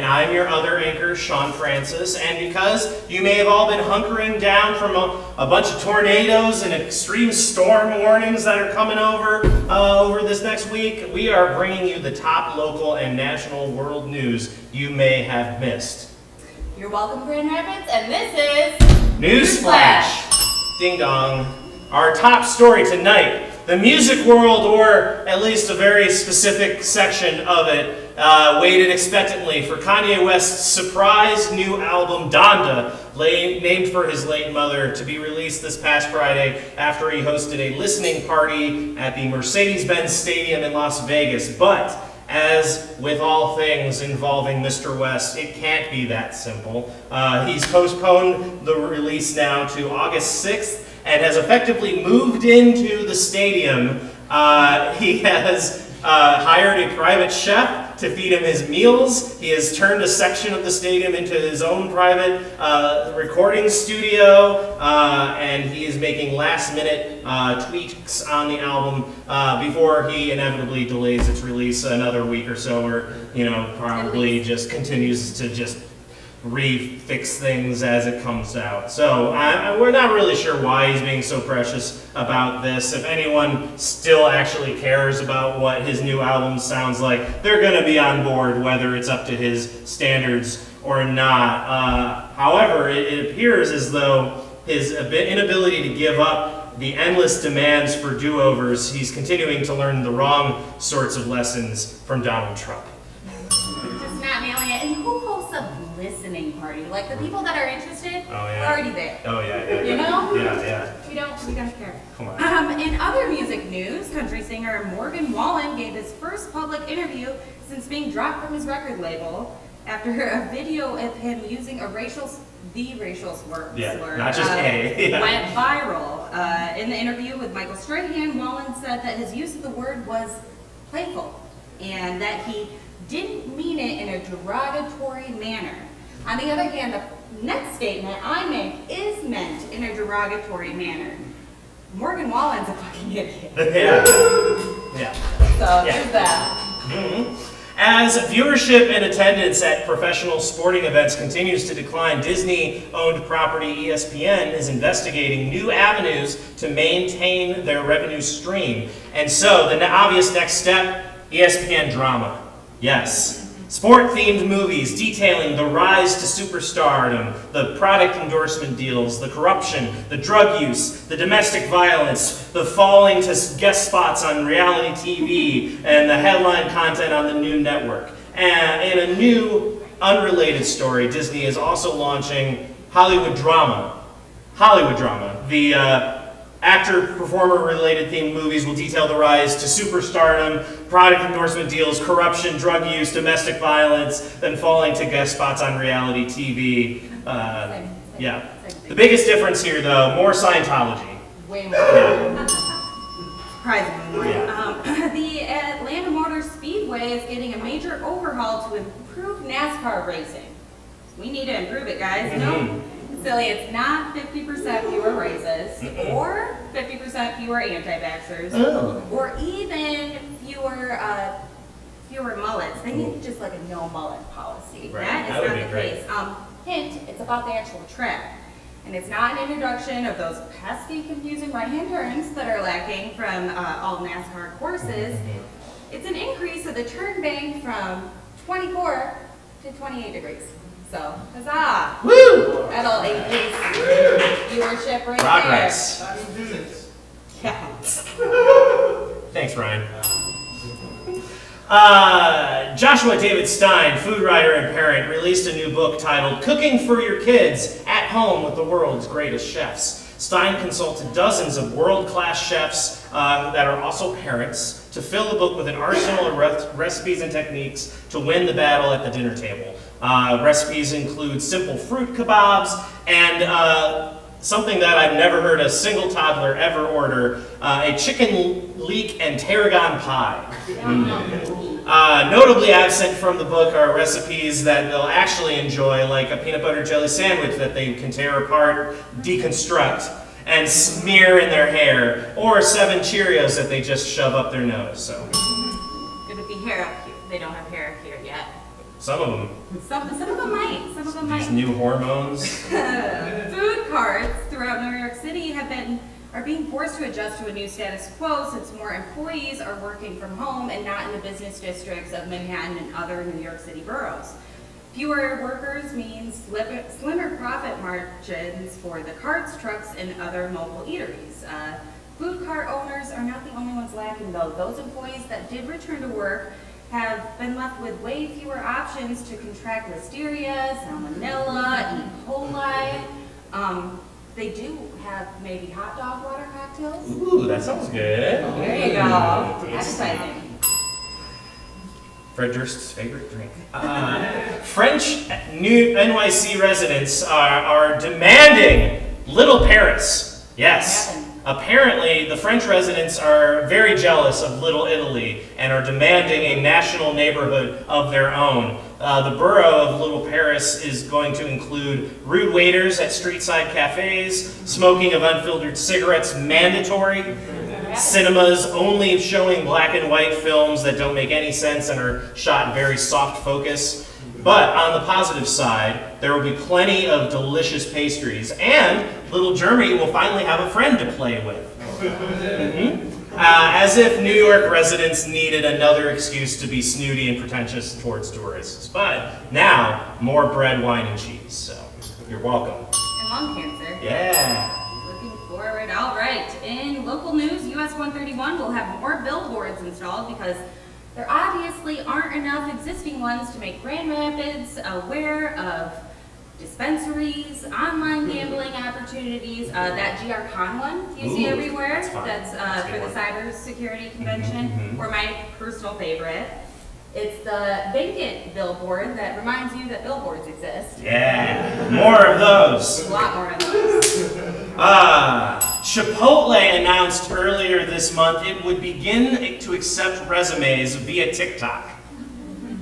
I'm your other anchor, Sean Francis, and because you may have all been hunkering down from a bunch of tornadoes and extreme storm warnings that are coming over this next week, we are bringing you the top local and national world news you may have missed. You're welcome, Grand Rapids, and this is NewsFlash. Ding dong. Our top story tonight. The music world, or at least a very specific section of it, waited expectantly for Kanye West's surprise new album, Donda, named for his late mother, to be released this past Friday after he hosted a listening party at the Mercedes-Benz Stadium in Las Vegas. But, as with all things involving Mr. West, it can't be that simple. He's postponed the release now to August 6th, and has effectively moved into the stadium. He has hired a private chef to feed him his meals. He has turned a section of the stadium into his own private recording studio, and he is making last-minute tweaks on the album before he inevitably delays its release another week or so, or probably just continues to just refix things as it comes out. So we're not really sure why he's being so precious about this. If anyone still actually cares about what his new album sounds like, they're going to be on board whether it's up to his standards or not. However, it appears as though his inability to give up the endless demands for do-overs, he's continuing to learn the wrong sorts of lessons from Donald Trump. Just not nailing it. And who hosts a listening party? Like, the people that are interested are already there. Oh, yeah. You know? Yeah. We don't care. Come on. In other music news, country singer Morgan Wallen gave his first public interview since being dropped from his record label after a video of him using the racial slur not just went viral. In the interview with Michael Strahan, Wallen said that his use of the word was playful and that he didn't mean it in a derogatory manner. On the other hand, the next statement I make is meant in a derogatory manner. Morgan Wallen's a fucking idiot. Yeah. So there's that. Mm-hmm. As viewership and attendance at professional sporting events continues to decline, Disney-owned property ESPN is investigating new avenues to maintain their revenue stream. And so, the obvious next step, ESPN Drama. Yes. Sport-themed movies detailing the rise to superstardom, the product endorsement deals, the corruption, the drug use, the domestic violence, the falling to guest spots on reality TV, and the headline content on the new network. And in a new, unrelated story, Disney is also launching Hollywood Drama. The actor-performer-related themed movies will detail the rise to superstardom, product endorsement deals, corruption, drug use, domestic violence, then falling to guest spots on reality TV. The biggest difference here, though, more Scientology. Way more. Surprisingly more. The Atlanta Motor Speedway is getting a major overhaul to improve NASCAR racing. We need to improve it, guys. No. Silly, it's not 50% fewer races, or 50% fewer anti-vaxxers, or even fewer mullets. They need just like a no mullet policy. Right. That is not the case. Hint, it's about the actual track. And it's not an introduction of those pesky, confusing right-hand turns that are lacking from all NASCAR courses. It's an increase of the turn bank from 24 to 28 degrees. So, huzzah! Woo! That'll increase viewership right Progress. there. Yeah. Thanks, Ryan. Joshua David Stein, food writer and parent, released a new book titled Cooking for Your Kids at Home with the World's Greatest Chefs. Stein consulted dozens of world-class chefs that are also parents to fill the book with an arsenal of recipes and techniques to win the battle at the dinner table. Recipes include simple fruit kebabs and something that I've never heard a single toddler ever order, a chicken leek and tarragon pie. Notably absent from the book are recipes that they'll actually enjoy, like a peanut butter jelly sandwich that they can tear apart, deconstruct, and smear in their hair, or 7 Cheerios that they just shove up their nose. So It would be hair up here. They don't have hair up here yet. Some of them. Some of them might. Some of them These might. new hormones. Food carts throughout New York City are being forced to adjust to a new status quo since more employees are working from home and not in the business districts of Manhattan and other New York City boroughs. Fewer workers means slimmer profit margins for the carts, trucks, and other mobile eateries. Food cart owners are not the only ones lacking, though. Those employees that did return to work have been left with way fewer options to contract listeria, salmonella, E. coli. They do have maybe hot dog water cocktails. Ooh, that sounds good. There you go. Appetizing. Fred Durst's favorite drink. French new NYC residents are demanding Little Paris. Yes. Apparently, the French residents are very jealous of Little Italy and are demanding a national neighborhood of their own. The borough of Little Paris is going to include rude waiters at street-side cafes, smoking of unfiltered cigarettes mandatory, cinemas only showing black and white films that don't make any sense and are shot in very soft focus. But on the positive side, there will be plenty of delicious pastries, and little Germany will finally have a friend to play with. As if New York residents needed another excuse to be snooty and pretentious towards tourists. But now, more bread, wine, and cheese. So, you're welcome. And lung cancer. Yeah. Looking forward. All right. In local news, US 131 will have more billboards installed because there obviously aren't enough existing ones to make Grand Rapids aware of dispensaries, online gambling opportunities. That GR Con one you see everywhere. That's for the cybersecurity convention. Or my personal favorite. It's the vacant billboard that reminds you that billboards exist. Yeah, more of those. A lot more of those. Chipotle announced earlier this month it would begin to accept resumes via TikTok.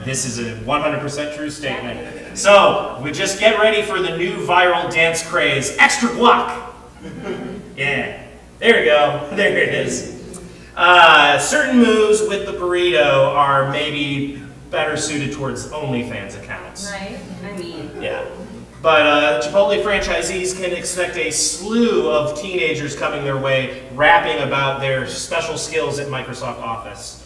This is a 100% true statement. So, we just get ready for the new viral dance craze, extra guac. Yeah, there we go, there it is. Certain moves with the burrito are maybe better suited towards OnlyFans accounts. Right, I mean. Yeah. But Chipotle franchisees can expect a slew of teenagers coming their way, rapping about their special skills at Microsoft Office.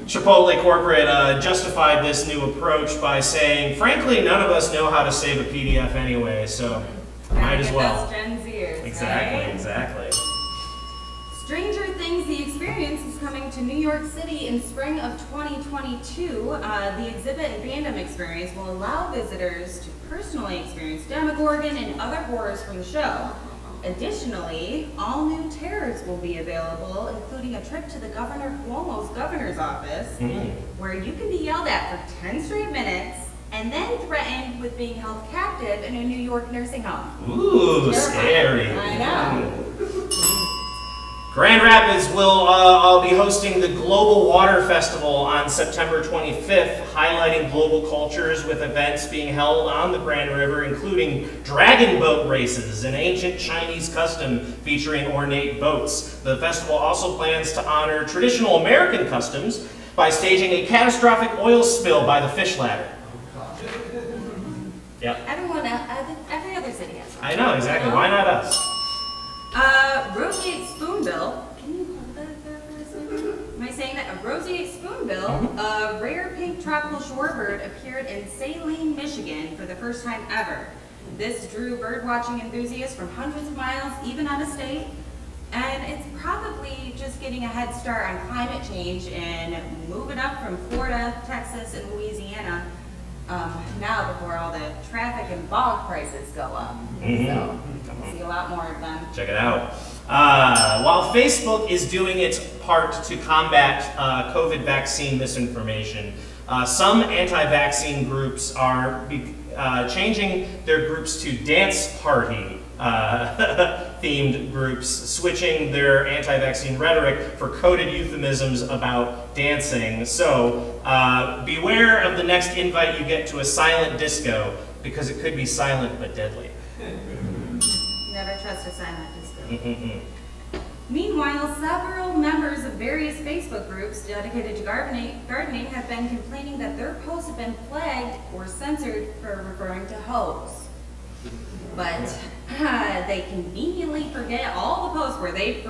Chipotle corporate justified this new approach by saying, frankly, none of us know how to save a PDF anyway, so might as well. Those Gen Zers, Exactly, right? exactly. Stranger Things, the experience is coming to New York City in spring of 2022. The exhibit and fandom experience will allow visitors to personally experience Demogorgon and other horrors from the show. Additionally, all new terrors will be available, including a trip to the Governor Cuomo's governor's office, where you can be yelled at for 10 straight minutes and then threatened with being held captive in a New York nursing home. Ooh, scary. I know. Grand Rapids will be hosting the Global Water Festival on September 25th, highlighting global cultures with events being held on the Grand River, including dragon boat races, an ancient Chinese custom featuring ornate boats. The festival also plans to honor traditional American customs by staging a catastrophic oil spill by the fish ladder. Yep. Every other city has one. I know, exactly. Why not us? Roseate Spoonbill. Can you hold that there for a second? Am I saying that? A roseate spoonbill, a rare pink tropical shorebird, appeared in Saline, Michigan for the first time ever. This drew birdwatching enthusiasts from hundreds of miles, even out of state. And it's probably just getting a head start on climate change and moving up from Florida, Texas, and Louisiana now before all the traffic and bog prices go up. So we'll see a lot more of them. Check it out. While Facebook is doing its part to combat COVID vaccine misinformation, some anti-vaccine groups are changing their groups to dance party themed groups, switching their anti-vaccine rhetoric for coded euphemisms about dancing. So beware of the next invite you get to a silent disco, because it could be silent but deadly. Never trust a silent disco. Meanwhile, several members of various Facebook groups dedicated to gardening have been complaining that their posts have been flagged or censored for referring to hoes. But they conveniently forget all the posts where they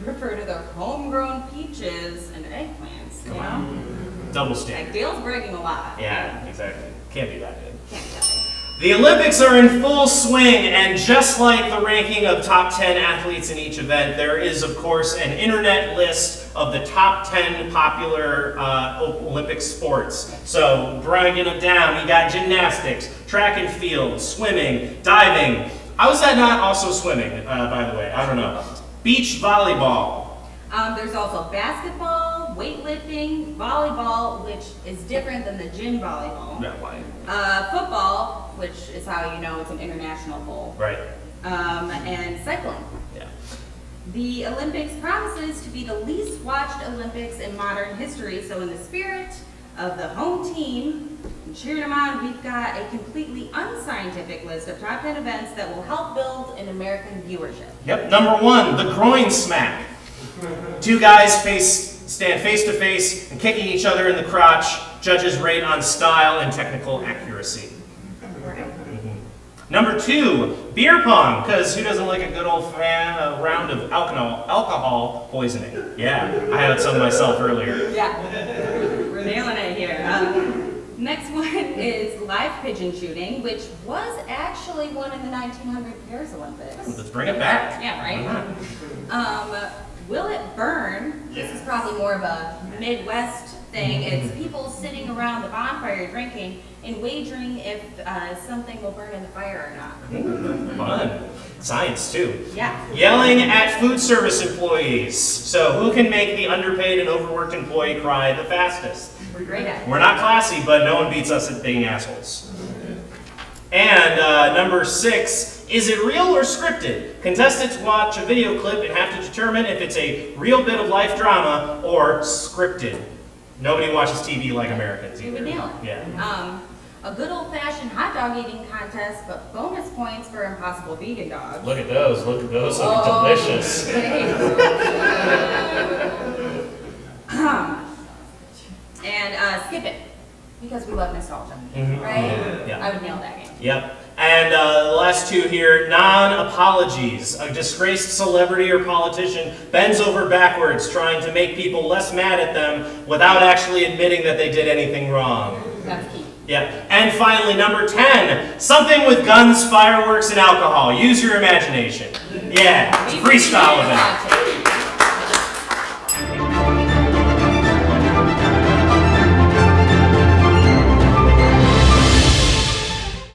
refer to their homegrown peaches and eggplants, you know? Double Like, standard. Dale's breaking a lot. Yeah, exactly. Can't be that good. Can't be that way. The Olympics are in full swing, and just like the ranking of top 10 athletes in each event, there is, of course, an internet list of the top 10 popular Olympic sports. So, breaking them down, you got gymnastics, track and field, swimming, diving. How is that not also swimming, by the way? I don't know. Beach volleyball. There's also basketball, weightlifting, volleyball, which is different than the gym volleyball. No, why? Football, which is how you know it's an international goal. Right. And cycling. Yeah. The Olympics promises to be the least watched Olympics in modern history, so in the spirit of the home team, and cheering them on, we've got a completely unscientific list of top 10 events that will help build an American viewership. Yep. Number 1, the groin smack. Two guys stand face to face and kicking each other in the crotch. Judges rate on style and technical accuracy. Number 2, beer pong, because who doesn't like a good old round of alcohol poisoning? Yeah, I had some myself earlier. Yeah, we're nailing it here. Next one is live pigeon shooting, which was actually won in the 1900 Paris Olympics. Let's bring it back. Yeah, right? Will it burn? This is probably more of a Midwest thing. It's people sitting around the bonfire drinking and wagering if something will burn in the fire or not. Fun. Science, too. Yeah. Yelling at food service employees. So who can make the underpaid and overworked employee cry the fastest? We're great at it. We're not classy, but no one beats us at being assholes. And number 6, is it real or scripted? Contestants watch a video clip and have to determine if it's a real bit of life drama or scripted. Nobody watches TV like Americans We either. would nail it. Yeah. A good old-fashioned hot dog eating contest, but bonus points for impossible vegan dogs. Look at those. Look at those. Look Oh, delicious. And skip it, because we love nostalgia, Mhm. right? Yeah. I would nail that game. Yep. And the last 2 here, non-apologies. A disgraced celebrity or politician bends over backwards trying to make people less mad at them without actually admitting that they did anything wrong. That's key. Yeah. And finally, number 10, something with guns, fireworks, and alcohol. Use your imagination. Yeah, it's a freestyle event.